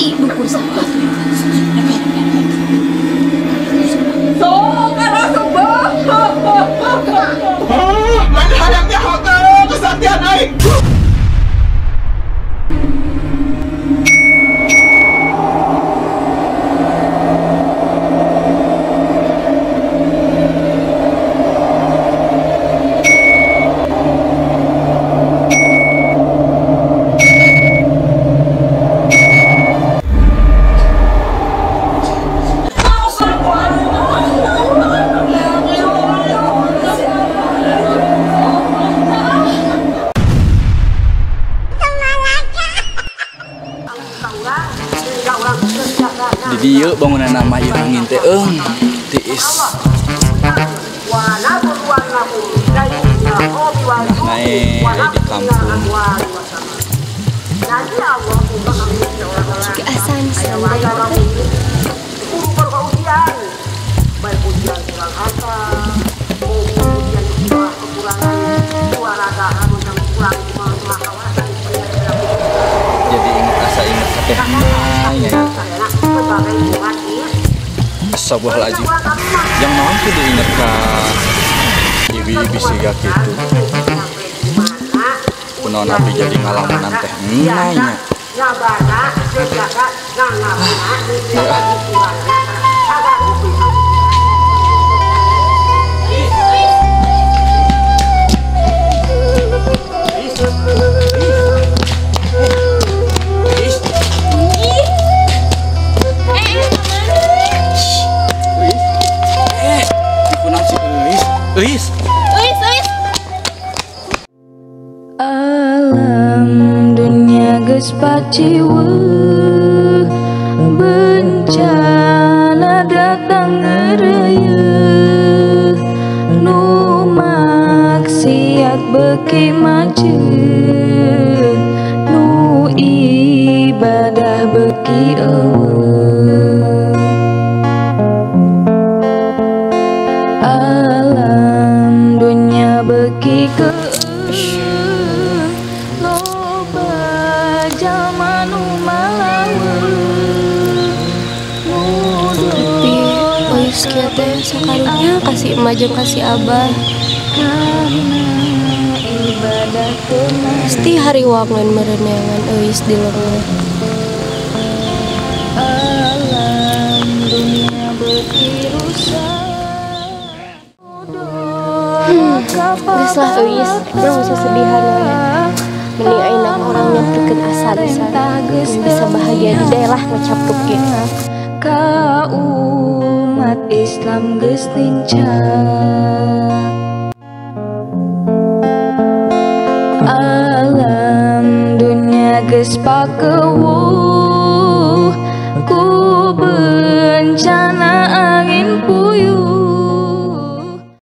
Ti dukur sampah. Mana hayangnya hotel kesatian aing. Di dieu bangunan nama ieu angin teh tiis. Naik di kampung. Jika asan santai Jadi ingat kakeknya. Astagfirullahaladzim. Yang naon tuh diinget ka ibi-ibi siga gitu. Kunaon abi jadi ngalamunan teh nanya. Eis. Alam dunia geus paciweuh, bencana datang ngeureuyeun, nu maksiat beuki majeun, nu ibadah beuki eueuh. Alam dunia beuki keueuh, loba jalma nu malaweuh, tapi Ois kieu teh sakarunya kasih emak jeung kasih abah. ibadah Pasti hari wangun mereneangan Ois di leungeun. alam dunia beuki rusak. Geus lah Ois, udah usah sedihan ya. Mending ayeuna orang yang deket asan-asan bisa bahagia di daerah ngecapruk gitu. Ka umat Islam geus lincah. Alam dunia geus pakeuwuh, ku bencana